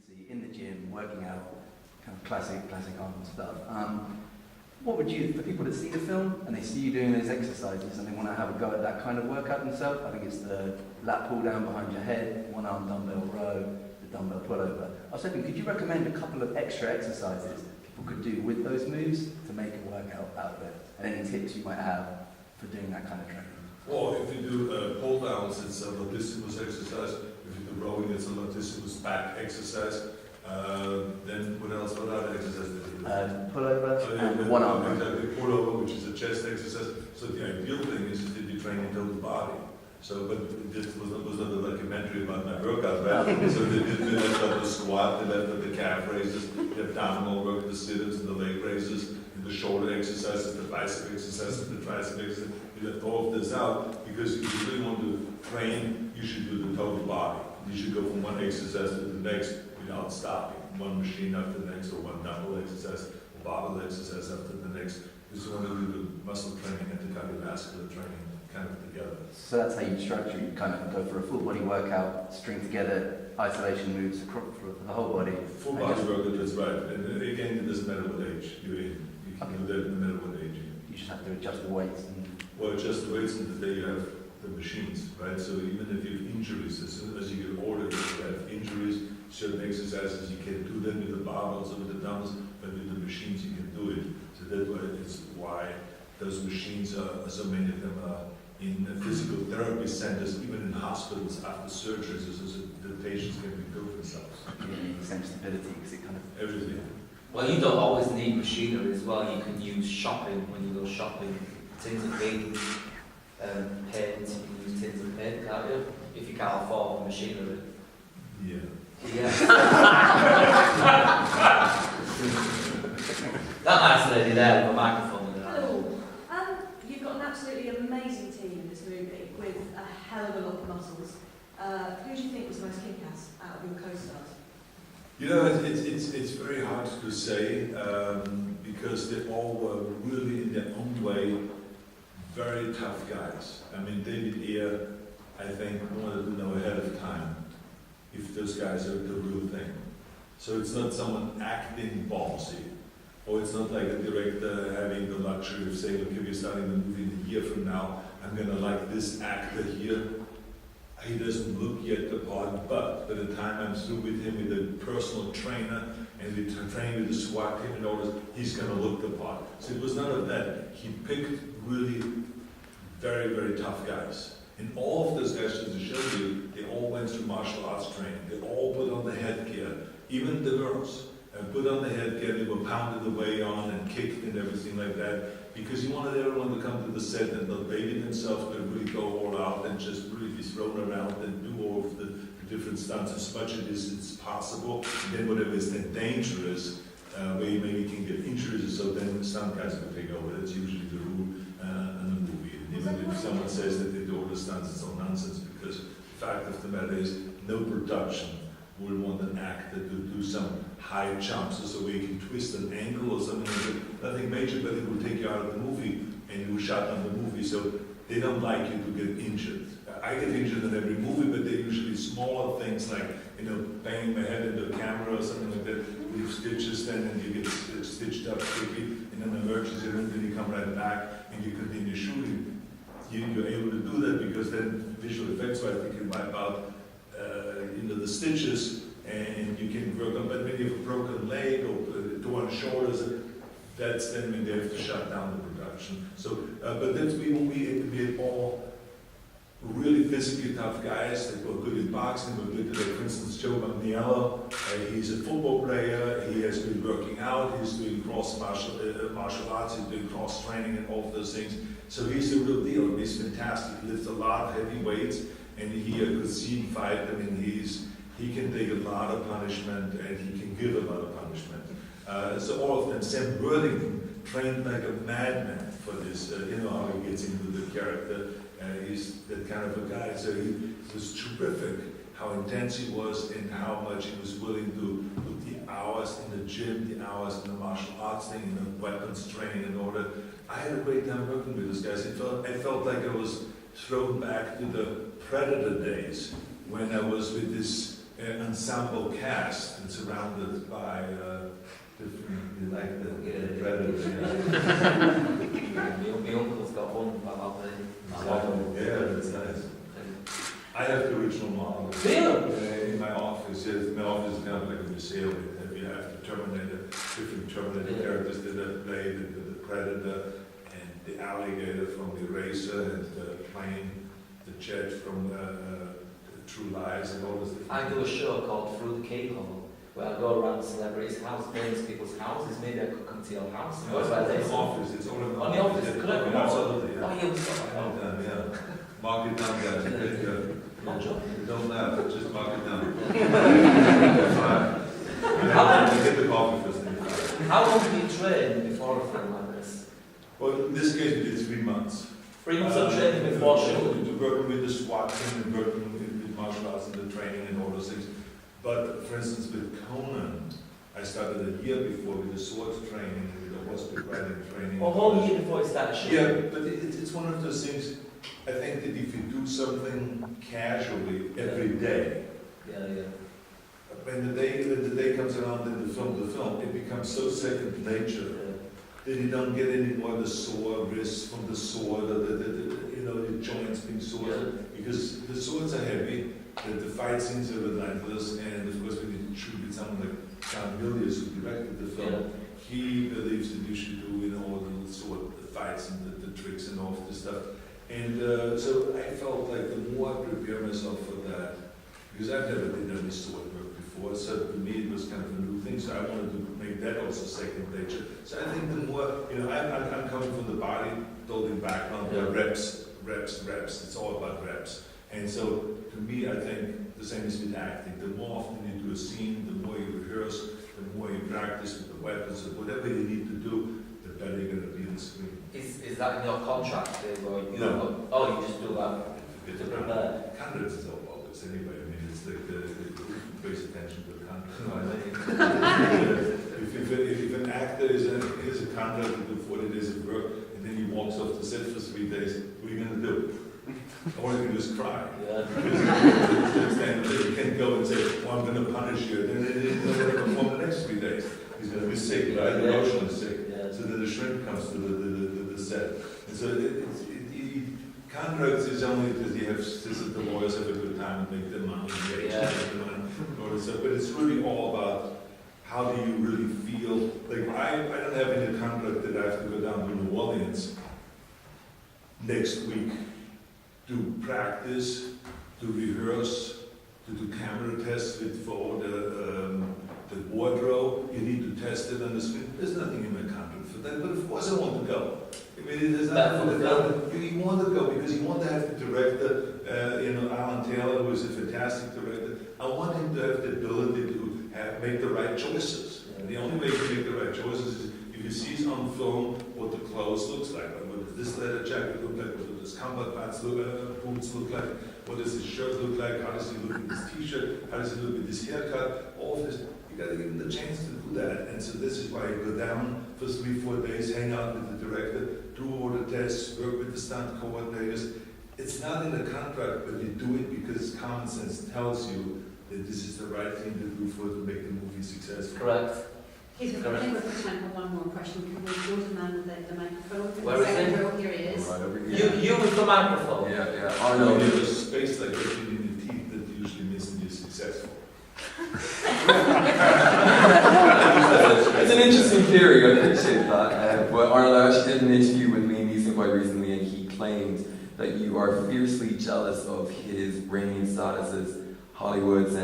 see in the gym, working out, kind of classic Arnold stuff. What would you, for people that see the film and they see you doing those exercises and they want to have a go at that kind of workout themselves, I think it's the lat pull down behind your head, one arm dumbbell row, the dumbbell pullover. I was hoping, could you recommend a couple of extra exercises people could do with those moves to make a workout out of it? And any tips you might have for doing that kind of training? Well, if you do pull downs, it's a latissimus exercise. If you do rowing, it's a latissimus back exercise. Then what else? What other exercises do you do? Pullover and one arm. Exactly, pullover, which is a chest exercise. So the ideal thing is that you train your total body. So, but this was not a documentary about my workout, right? So they left out the squat, they left out the calf raises, the abdominal work, the sit-ups and the leg raises, and the shoulder exercises, the bicep exercises, the tricep exercises. You left all of this out because if you really want to train, you should do the total body. You should go from one exercise to the next without stopping. One machine after the next, or one dumbbell exercise, or barbell exercise after the next. Because you want to do the muscle training and the cardiovascular training kind of together. So that's how you structure, you kind of go for a full body workout, string together isolation moves for the whole body. Full body workout, that's right. And again, it doesn't matter what age you're in. You can do that no matter what age you're in. You just have to adjust the weights. Well, adjust the weights, and today you have the machines, right? So even if you have injuries, as soon as you get older, you have injuries, certain exercises you can do them with the barbells or with the dumbbells, but with the machines you can do it. So that's why those machines are, so many of them are in physical therapy centers, even in hospitals after surgeries, so the patients can improve themselves. Yeah, the same stability, because it kind of... Everything. Well, you don't always need machinery as well. You can use shopping when you go shopping. Tins of beans, paint, you can use tins of paint, can't you? If you can't afford machinery. Yeah. Yeah. That nice lady there with a microphone in her hand. Hello. You've got an absolutely amazing team in this movie with a hell of a lot of muscles. Who do you think was the most kick-ass out of your co-stars? You know, it's very hard to say because they all were really in their own way very tough guys. I mean, David Ayer, I think, wanted to know ahead of time if those guys are the real thing. So it's not someone acting ballsy, or it's not like a director having the luxury of saying, okay, we're starting the movie in a year from now, I'm gonna like this actor here. He doesn't look yet the part, but by the time I'm through with him with a personal trainer and we train with the SWAT team and all this, he's going to look the part. So it was none of that. He picked really very, very tough guys. And all of those guys, just to show you, they all went through martial arts training. They all put on the headgear, even the girls. Put on the headgear, they were pounded away on and kicked and everything like that, because he wanted everyone to come to the set and not baby themselves, but really go all out and just really be thrown around and do all of the different stunts as much as it's possible. And then whatever is then dangerous, where you maybe can get injuries, so then stunt guys will take over. That's usually the rule in a movie. And even if someone says that they do all the stunts, it's all nonsense, because the fact of the matter is, no production will want an actor to do some high jumps so where you can twist an ankle or something like that. Nothing major, but it will take you out of the movie and you will shut down the movie. So they don't like you to get injured. I get injured in every movie, but they're usually smaller things like, you know, banging my head into a camera or something like that. You have stitches then and you get stitched up quickly in an emergency room, then you come right back and you continue shooting. You're able to do that because then visual effects wise they can wipe out the stitches, and you can work on. But when you have a broken leg or torn shoulders, that's then when they have to shut down the production. So, but that's we had all really physically tough guys that were good in boxing. Were good, like for instance, Joe Manganiello. He's a football player. He has been working out. He's doing cross martial arts. He's doing cross training and all of those things. So he's the real deal. He's fantastic. He lifts a lot of heavy weights. And he could see him fight. I mean, he can take a lot of punishment and he can give a lot of punishment. So all of them. Sam Worthington trained like a madman for this. You know how he gets into the character. He's that kind of a guy. So he was terrific. How intense he was and how much he was willing to put the hours in the gym, the hours in the martial arts thing, in the weapons training and all that. I had a great time working with those guys. I felt like I was thrown back to the Predator days when I was with this ensemble cast and surrounded by different, you like the predators. My uncle's got one about the... Yeah, that's nice. I have the original model in my office. Yes, my office is kind of like a museum. You have the Terminator, different Terminator characters that have played the Predator and the alligator from the Eraser and the plane, the jet from True Lies and all this. I do a show called Through the Keyhole, where I go around celebrities' house, famous people's houses. Maybe I could come to your house. No, it's not the office. It's all about on the office. Could I come? Absolutely. Yeah. Oh, Yeah. Mark it down, guys. Not joking. Don't laugh. Just mark it down. How long get the coffee first? How long do you train before a film like this? Well, in this case, we did 3 months. 3 months of training before shooting. Working with the SWAT team and working with martial arts and the training and all those things. But for instance, with Conan, I started a year before with the sword training and with the horseback riding training. A whole year before you started shooting? Yeah, but it's one of those things. I think that if you do something casually every day, when the day comes around and the film, it becomes so second nature that you don't get any more the sore wrists from the sword or the joints being sore, because the swords are heavy, the fight scenes are relentless, and of course when you shoot with someone like John Milius who directed the film, he believes that you should do all the sword fights and the tricks and all this stuff. And so I felt like the more I prepare myself for that, because I've never did any sword work before, so to me it was kind of a new thing, so I wanted to make that also second nature. So I think the more, I'm coming from the bodybuilding background, reps, it's all about reps. And so to me, I think the same is with acting. The more often you do a scene, the more you rehearse, the more you practice with the weapons, or whatever you need to do, the better you're going to be on the screen. Is that in your contract? Or you No. You just do that to prepare? Contracts is all bogus anyway. I mean, it's like who pays attention to the contract. If an actor is a contract to do 40 days of work, and then he walks off the set for 3 days, what are you going to do? All you can do is cry. You can't go and say, I'm going to punish you, and then he's going to perform the next 3 days. He's going to be sick, right? Emotionally sick. So then the shrink comes to the set. And so contracts is only that you have the lawyers have a good time and make their money, but it's really all about how do you really feel. Like I don't have any contract that I have to go down to New Orleans next week to practice, to rehearse, to do camera tests for the wardrobe. You need to test it on the screen. There's nothing in my contract for that, but of course I want to go. I mean, there's nothing for the you want to go because you want to have the director, Alan Taylor, who is a fantastic director. I want him to have the ability to make the right choices. And the only way to make the right choices is if he sees on film what the clothes looks like. What does this leather jacket look like? What does combat pants boots look like? What does his shirt look like? How does he look with his t-shirt? How does he look with his haircut? All of this. You got to give him the chance to do that. And so this is why I go down for 3-4 days, hang out with the director, do all the tests, work with the stunt coordinators. It's not in the contract, but you do it because common sense tells you that this is the right thing to do to make the movie successful. Correct. He's got time for one more question. Can we go to the man with the microphone? Where is he? Here he is. Right over here. You with the microphone? Yeah. Arnold, there's a space like that in your teeth that usually means that you're successful. It's an interesting theory, I appreciate that. But Arnold, I actually did an interview with Liam Neeson quite recently, and he claimed that you are fiercely jealous of his reigning status as Hollywood's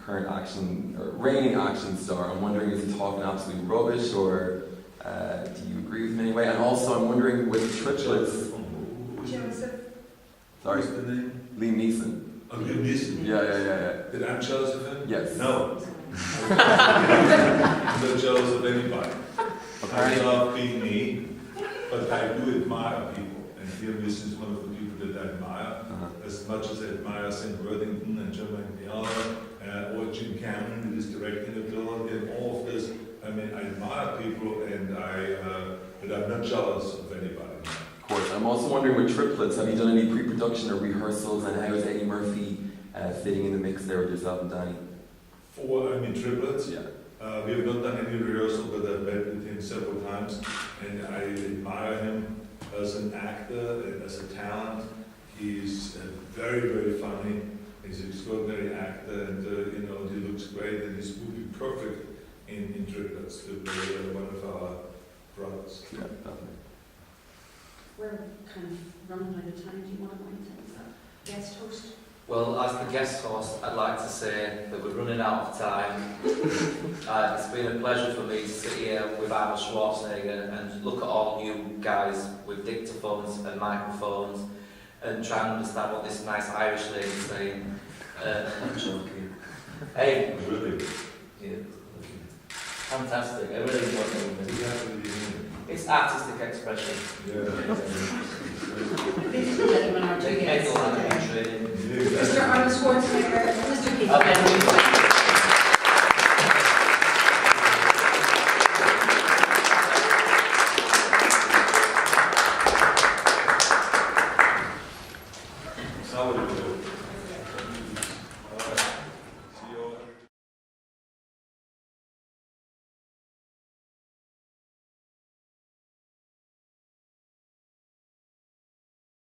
current reigning action star. I'm wondering, is he talking absolute rubbish, or do you agree with him anyway? And also, I'm wondering with triplets. Joseph. Sorry, What's the name? Liam Neeson. Oh, Liam Neeson. Yeah. That I'm jealous of him? Yes. No. I'm not jealous of anybody. I love being me, but I do admire people. And Liam Neeson is one of the people that I admire. As much as I admire St. Worthington and Jermaine Piala, or Jim Cameron, who is directing ability, and all of this. I mean, I admire people, and but I'm not jealous of anybody. Of course. I'm also wondering with triplets, have you done any pre-production or rehearsals, and how is Eddie Murphy fitting in the mix there with yourself and Danny? triplets. Yeah. We have not done any rehearsal, but I've met with him several times, and I admire him as an actor and as a talent. He's very, very funny. He's an extraordinary actor, and he looks great, and he's would be perfect in triplets to play one of our brothers. Yeah, definitely. We're kind of running out of time. Do you want to go into that? Guest host? Well, as the guest host, I'd like to say that we're running out of time. It's been a pleasure for me to sit here with Arnold Schwarzenegger and look at all you guys with dictaphones and microphones and try and understand what this nice Irish lady's saying. I'm joking. Hey, Really? yeah. Fantastic. I really enjoyed it. Yeah, It's artistic expression. yeah. This is